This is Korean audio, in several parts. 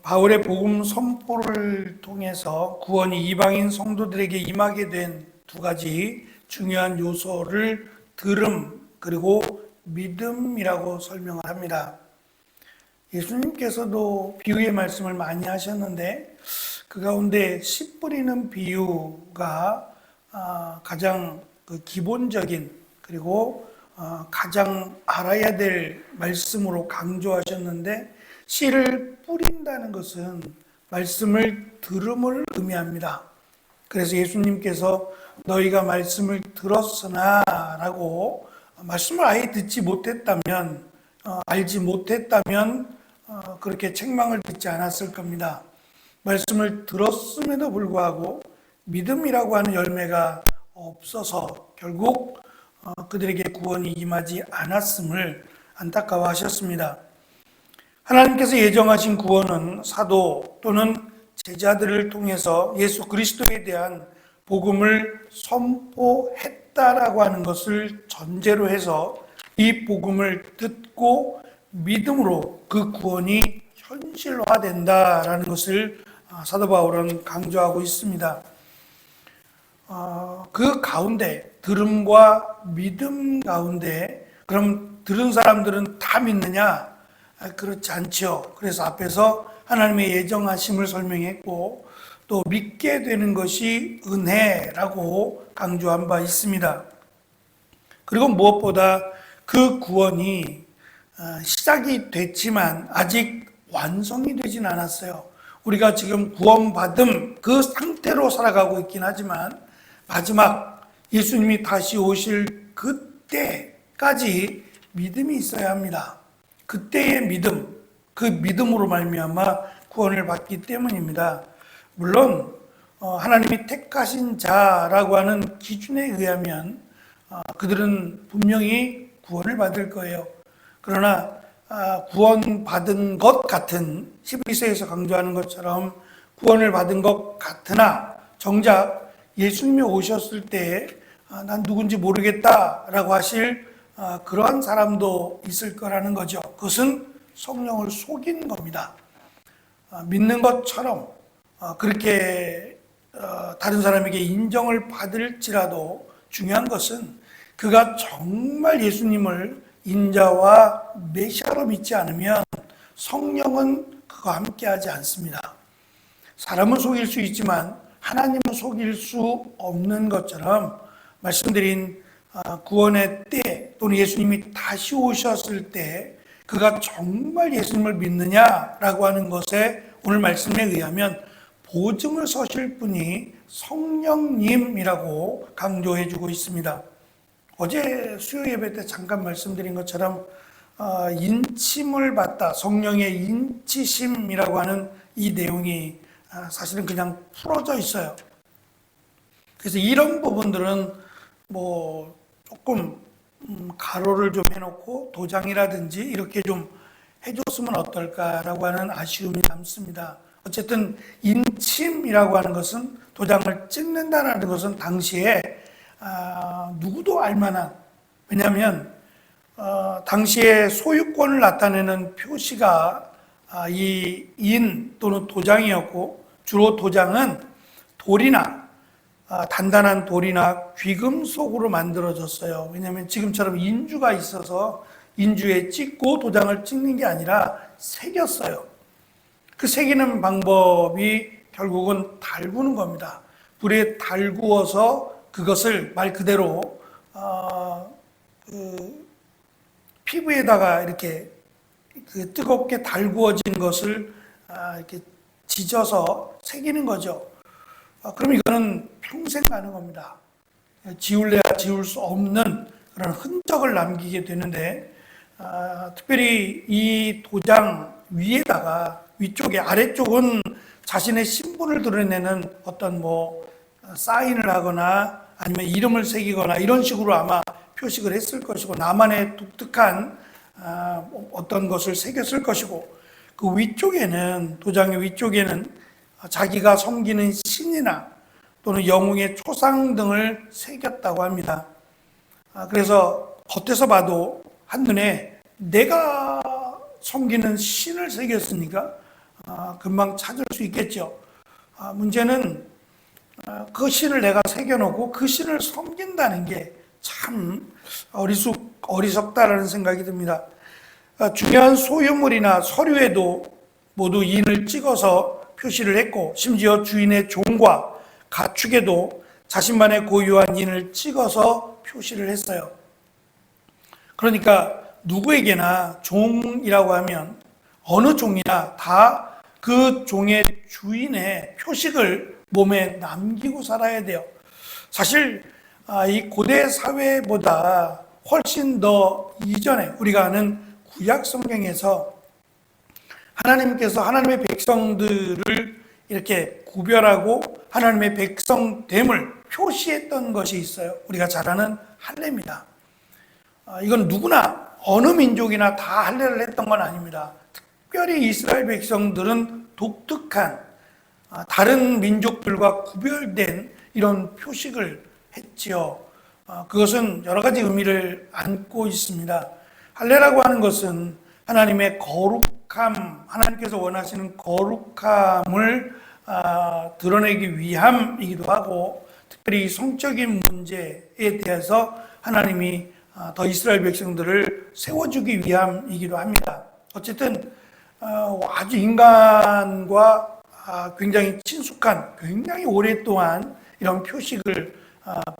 바울의 복음 선포를 통해서 구원이 이방인 성도들에게 임하게 된 두 가지 중요한 요소를 들음 그리고 믿음이라고 설명을 합니다. 예수님께서도 비유의 말씀을 많이 하셨는데 그 가운데 씨 뿌리는 비유가 가장 기본적인 그리고 가장 알아야 될 말씀으로 강조하셨는데, 씨를 뿌린다는 것은 말씀을 들음을 의미합니다. 그래서 예수님께서 너희가 말씀을 들었으나 라고, 말씀을 아예 듣지 못했다면, 알지 못했다면 그렇게 책망을 듣지 않았을 겁니다. 말씀을 들었음에도 불구하고 믿음이라고 하는 열매가 없어서 결국 그들에게 구원이 임하지 않았음을 안타까워하셨습니다. 하나님께서 예정하신 구원은 사도 또는 제자들을 통해서 예수 그리스도에 대한 복음을 선포했다라고 하는 것을 전제로 해서 이 복음을 듣고 믿음으로 그 구원이 현실화된다라는 것을 사도 바울은 강조하고 있습니다. 그 가운데 들음과 믿음 가운데 그럼 들은 사람들은 다 믿느냐? 그렇지 않죠. 그래서 앞에서 하나님의 예정하심을 설명했고 또 믿게 되는 것이 은혜라고 강조한 바 있습니다. 그리고 무엇보다 그 구원이 시작이 됐지만 아직 완성이 되진 않았어요. 우리가 지금 구원받은 그 상태로 살아가고 있긴 하지만 마지막 예수님이 다시 오실 그때까지 믿음이 있어야 합니다. 그때의 믿음, 그 믿음으로 말미암아 구원을 받기 때문입니다. 물론 하나님이 택하신 자라고 하는 기준에 의하면 그들은 분명히 구원을 받을 거예요. 그러나 구원받은 것 같은, 11세에서 강조하는 것처럼 구원을 받은 것 같으나 정작 예수님이 오셨을 때 난 누군지 모르겠다라고 하실 그러한 사람도 있을 거라는 거죠. 그것은 성령을 속인 겁니다. 믿는 것처럼 그렇게 다른 사람에게 인정을 받을지라도 중요한 것은 그가 정말 예수님을 인자와 메시아로 믿지 않으면 성령은 그와 함께하지 않습니다. 사람은 속일 수 있지만 하나님은 속일 수 없는 것처럼 말씀드린 구원의 때 또는 예수님이 다시 오셨을 때 그가 정말 예수님을 믿느냐라고 하는 것에 오늘 말씀에 의하면 보증을 서실 분이 성령님이라고 강조해 주고 있습니다. 어제 수요 예배 때 잠깐 말씀드린 것처럼 인침을 받다, 성령의 인치심이라고 하는 이 내용이 사실은 그냥 풀어져 있어요. 그래서 이런 부분들은 조금 가로를 좀 해놓고 도장이라든지 이렇게 좀 해줬으면 어떨까라고 하는 아쉬움이 남습니다. 어쨌든 인침이라고 하는 것은, 도장을 찍는다라는 것은 당시에 누구도 알만한, 왜냐하면 당시에 소유권을 나타내는 표시가 이 인 또는 도장이었고, 주로 도장은 돌이나 단단한 돌이나 귀금속으로 만들어졌어요. 왜냐하면 지금처럼 인주가 있어서 인주에 찍고 도장을 찍는 게 아니라 새겼어요. 그 새기는 방법이 결국은 달구는 겁니다. 불에 달구어서 그것을 말 그대로 피부에다가 이렇게 뜨겁게 달구어진 것을 이렇게 지져서 새기는 거죠. 그럼 이거는 평생 가는 겁니다. 지울래야 지울 수 없는 그런 흔적을 남기게 되는데, 특별히 이 도장 위에다가, 위쪽에, 아래쪽은 자신의 신분을 드러내는 어떤 사인을 하거나 아니면 이름을 새기거나 이런 식으로 아마 표식을 했을 것이고, 나만의 독특한 어떤 것을 새겼을 것이고, 그 위쪽에는, 도장의 위쪽에는 자기가 섬기는 신이나 또는 영웅의 초상 등을 새겼다고 합니다. 그래서 겉에서 봐도 한눈에 내가 섬기는 신을 새겼으니까 금방 찾을 수 있겠죠. 문제는 그 신을 내가 새겨놓고 그 신을 섬긴다는 게 참 어리석다라는 생각이 듭니다. 중요한 소유물이나 서류에도 모두 인을 찍어서 표시를 했고, 심지어 주인의 종과 가축에도 자신만의 고유한 인을 찍어서 표시를 했어요. 그러니까 누구에게나 종이라고 하면 어느 종이나 다 그 종의 주인의 표식을 몸에 남기고 살아야 돼요. 사실 이 고대 사회보다 훨씬 더 이전에 우리가 아는 구약 성경에서 하나님께서 하나님의 백성들을 이렇게 구별하고 하나님의 백성됨을 표시했던 것이 있어요. 우리가 잘 아는 할례입니다. 이건 누구나 어느 민족이나 다 할례를 했던 건 아닙니다. 특별히 이스라엘 백성들은 독특한 다른 민족들과 구별된 이런 표식을 했지요. 그것은 여러 가지 의미를 안고 있습니다. 할례라고 하는 것은 하나님의 거룩함, 하나님께서 원하시는 거룩함을 드러내기 위함이기도 하고, 특별히 성적인 문제에 대해서 하나님이 더 이스라엘 백성들을 세워주기 위함이기도 합니다. 어쨌든 아주 인간과 굉장히 친숙한, 굉장히 오랫동안 이런 표식을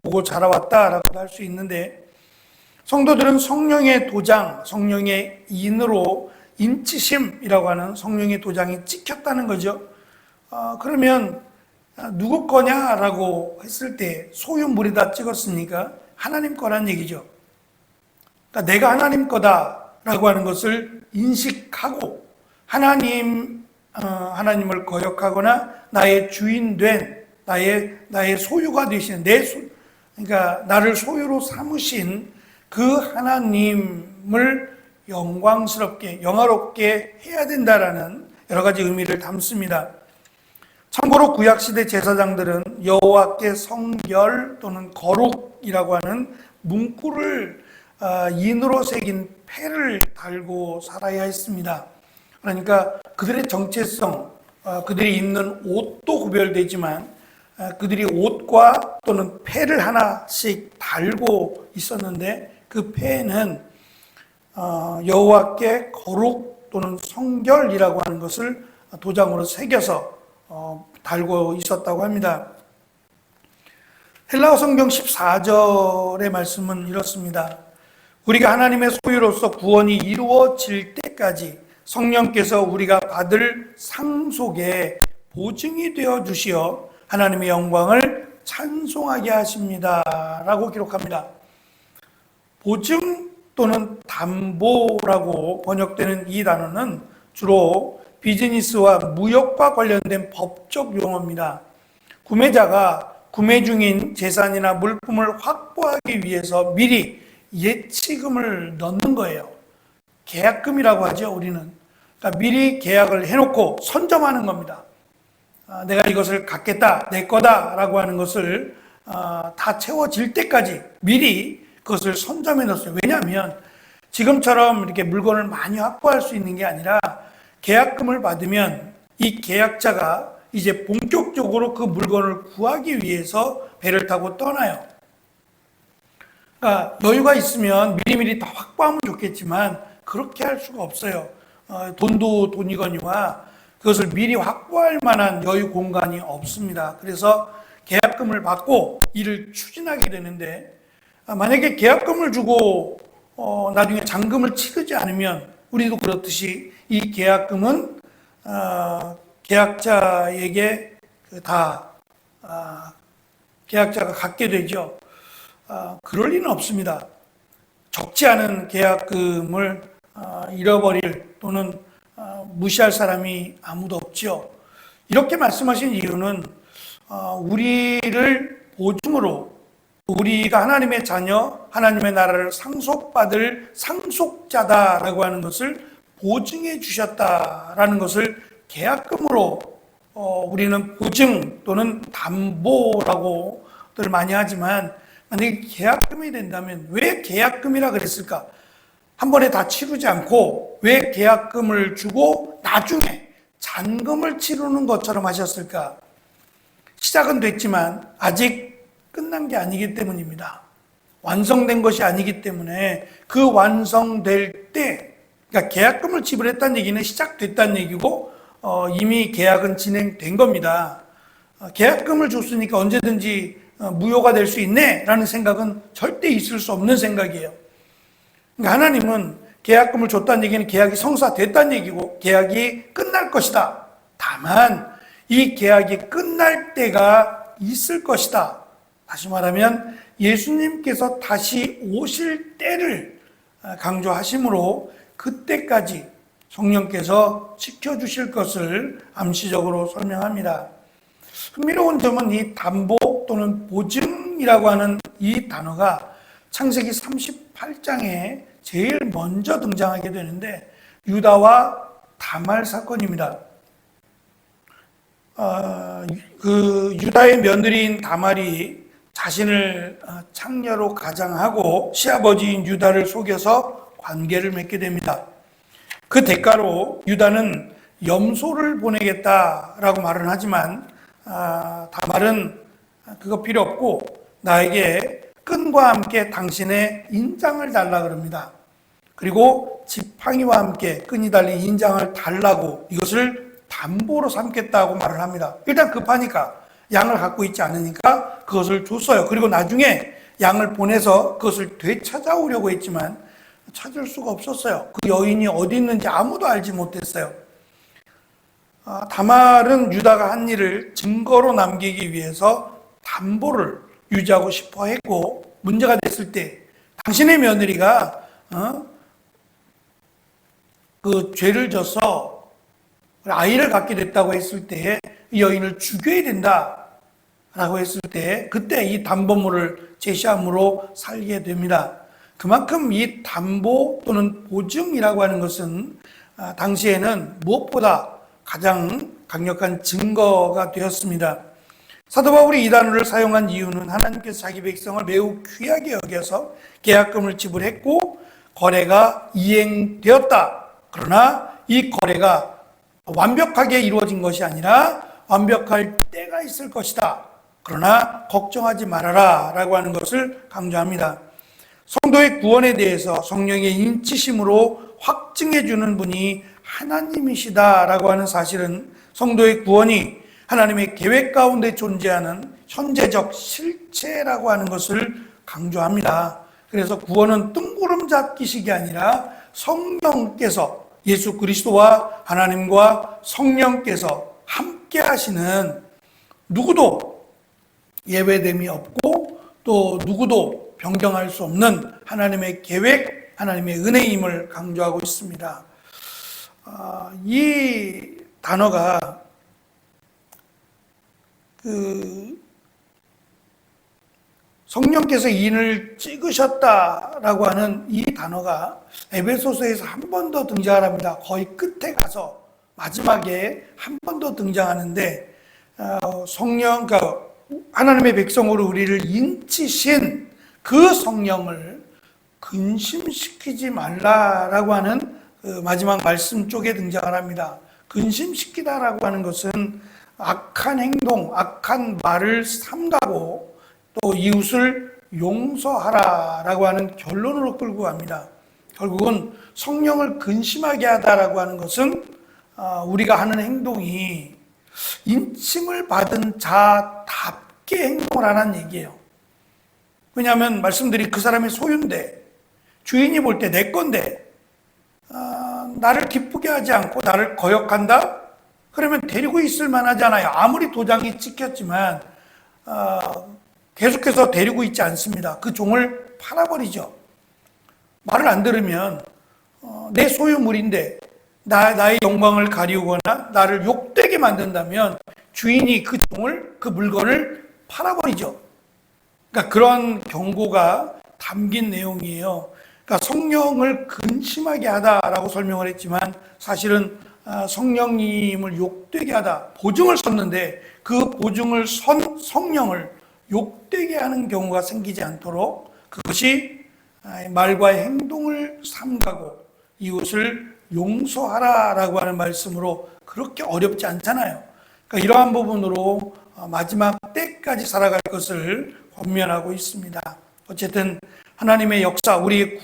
보고 자라왔다라고 할 수 있는데, 성도들은 성령의 도장, 성령의 인으로 인치심이라고 하는 성령의 도장이 찍혔다는 거죠. 그러면 누구 거냐라고 했을 때 소유물에다 찍었으니까 하나님 거란 얘기죠. 그러니까 내가 하나님 거다라고 하는 것을 인식하고 하나님을 거역하거나 나의 주인 된 나의 소유가 되신 그러니까 나를 소유로 삼으신 그 하나님을 영화롭게 해야 된다라는 여러 가지 의미를 담습니다. 참고로 구약시대 제사장들은 여호와께 성결 또는 거룩이라고 하는 문구를 인으로 새긴 패를 달고 살아야 했습니다. 그러니까 그들의 정체성, 그들이 입는 옷도 구별되지만 그들이 옷과 또는 패를 하나씩 달고 있었는데, 그 패는 여호와께 거룩 또는 성결이라고 하는 것을 도장으로 새겨서 달고 있었다고 합니다. 헬라어 성경 14절의 말씀은 이렇습니다. 우리가 하나님의 소유로서 구원이 이루어질 때까지 성령께서 우리가 받을 상속의 보증이 되어 주시어 하나님의 영광을 찬송하게 하십니다 라고 기록합니다. 보증 또는 담보라고 번역되는 이 단어는 주로 비즈니스와 무역과 관련된 법적 용어입니다. 구매자가 구매 중인 재산이나 물품을 확보하기 위해서 미리 예치금을 넣는 거예요. 계약금이라고 하죠, 우리는. 그러니까 미리 계약을 해놓고 선점하는 겁니다. 내가 이것을 갖겠다, 내 거다라고 하는 것을 다 채워질 때까지 미리 그것을 선점해 놓았어요. 왜냐하면 지금처럼 이렇게 물건을 많이 확보할 수 있는 게 아니라 계약금을 받으면 이 계약자가 이제 본격적으로 그 물건을 구하기 위해서 배를 타고 떠나요. 그러니까 여유가 있으면 미리미리 다 확보하면 좋겠지만 그렇게 할 수가 없어요. 돈도 돈이거니와 그것을 미리 확보할 만한 여유 공간이 없습니다. 그래서 계약금을 받고 일을 추진하게 되는데, 만약에 계약금을 주고 나중에 잔금을 치르지 않으면 우리도 그렇듯이 이 계약금은 계약자에게 계약자가 갖게 되죠. 그럴 리는 없습니다. 적지 않은 계약금을 잃어버릴 또는 무시할 사람이 아무도 없죠. 이렇게 말씀하신 이유는 우리를 보증으로, 우리가 하나님의 자녀, 하나님의 나라를 상속받을 상속자다라고 하는 것을 보증해 주셨다라는 것을 계약금으로 우리는 보증 또는 담보라고들 많이 하지만, 만약에 계약금이 된다면 왜 계약금이라 그랬을까? 한 번에 다 치르지 않고 왜 계약금을 주고 나중에 잔금을 치르는 것처럼 하셨을까? 시작은 됐지만 아직 끝난 게 아니기 때문입니다. 완성된 것이 아니기 때문에 그 완성될 때, 그러니까 계약금을 지불했다는 얘기는 시작됐다는 얘기고 이미 계약은 진행된 겁니다. 계약금을 줬으니까 언제든지 무효가 될 수 있네 라는 생각은 절대 있을 수 없는 생각이에요. 그러니까 하나님은 계약금을 줬다는 얘기는 계약이 성사됐다는 얘기고 계약이 끝날 것이다. 다만 이 계약이 끝날 때가 있을 것이다. 다시 말하면 예수님께서 다시 오실 때를 강조하시므로 그때까지 성령께서 지켜주실 것을 암시적으로 설명합니다. 흥미로운 점은 이 담보 또는 보증이라고 하는 이 단어가 창세기 38장에 제일 먼저 등장하게 되는데 유다와 다말 사건입니다. 그 유다의 며느리인 다말이 자신을 창녀로 가장하고 시아버지인 유다를 속여서 관계를 맺게 됩니다. 그 대가로 유다는 염소를 보내겠다라고 말은 하지만 다말은 그거 필요 없고 나에게 끈과 함께 당신의 인장을 달라 그럽니다. 그리고 지팡이와 함께 끈이 달린 인장을 달라고 이것을 담보로 삼겠다고 말을 합니다. 일단 급하니까 양을 갖고 있지 않으니까 그것을 줬어요. 그리고 나중에 양을 보내서 그것을 되찾아오려고 했지만 찾을 수가 없었어요. 그 여인이 어디 있는지 아무도 알지 못했어요. 다말은 유다가 한 일을 증거로 남기기 위해서 담보를 유지하고 싶어 했고 문제가 됐을 때 당신의 며느리가 그 죄를 져서 아이를 갖게 됐다고 했을 때에 이 여인을 죽여야 된다라고 했을 때 그때 이 담보물을 제시함으로 살게 됩니다. 그만큼 이 담보 또는 보증이라고 하는 것은 당시에는 무엇보다 가장 강력한 증거가 되었습니다. 사도 바울이 이 단어를 사용한 이유는 하나님께서 자기 백성을 매우 귀하게 여겨서 계약금을 지불했고 거래가 이행되었다. 그러나 이 거래가 완벽하게 이루어진 것이 아니라 완벽할 때가 있을 것이다. 그러나 걱정하지 말아라 라고 하는 것을 강조합니다. 성도의 구원에 대해서 성령의 인치심으로 확증해 주는 분이 하나님이시다라고 하는 사실은 성도의 구원이 하나님의 계획 가운데 존재하는 현재적 실체라고 하는 것을 강조합니다. 그래서 구원은 뜬구름 잡기식이 아니라 성령께서 예수 그리스도와 하나님과 성령께서 함께 하시는 누구도 예외됨이 없고 또 누구도 변경할 수 없는 하나님의 계획, 하나님의 은혜임을 강조하고 있습니다. 이 단어가 성령께서 인을 찍으셨다라고 하는 이 단어가 에베소서에서 한 번 더 등장을 합니다. 거의 끝에 가서 마지막에 한 번 더 등장하는데 성령, 그러니까 하나님의 백성으로 우리를 인치신 그 성령을 근심시키지 말라라고 하는 그 마지막 말씀 쪽에 등장을 합니다. 근심시키다라고 하는 것은 악한 행동, 악한 말을 삼가고 또 이웃을 용서하라라고 하는 결론으로 끌고 갑니다. 결국은 성령을 근심하게 하다라고 하는 것은 우리가 하는 행동이 인침을 받은 자답게 행동을 하라는 얘기예요. 왜냐하면 말씀드린 그 사람의 소유인데 주인이 볼 때 내 건데 나를 기쁘게 하지 않고 나를 거역한다? 그러면 데리고 있을 만하잖아요. 아무리 도장이 찍혔지만 계속해서 데리고 있지 않습니다. 그 종을 팔아버리죠. 말을 안 들으면 내 소유물인데 나의 영광을 가리우거나 나를 욕되게 만든다면 주인이 그 종을, 그 물건을 팔아버리죠. 그러니까 그런 경고가 담긴 내용이에요. 그러니까 성령을 근심하게 하다라고 설명을 했지만 사실은 성령님을 욕되게 하다, 보증을 섰는데 그 보증을 선 성령을 욕되게 하는 경우가 생기지 않도록 그것이 말과의 행동을 삼가고 이웃을 용서하라라고 하는 말씀으로 그렇게 어렵지 않잖아요. 그러니까 이러한 부분으로 마지막 때까지 살아갈 것을 권면하고 있습니다. 어쨌든 하나님의 역사, 우리의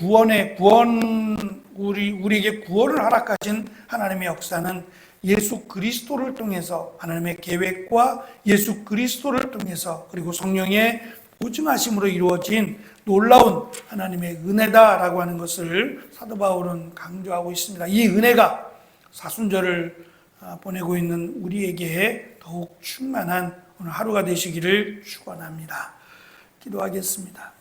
우리에게 구원을 허락하신 하나님의 역사는 예수 그리스도를 통해서, 하나님의 계획과 예수 그리스도를 통해서, 그리고 성령의 보증하심으로 이루어진 놀라운 하나님의 은혜다라고 하는 것을 사도 바울은 강조하고 있습니다. 이 은혜가 사순절을 보내고 있는 우리에게 더욱 충만한 오늘 하루가 되시기를 축원합니다. 기도하겠습니다.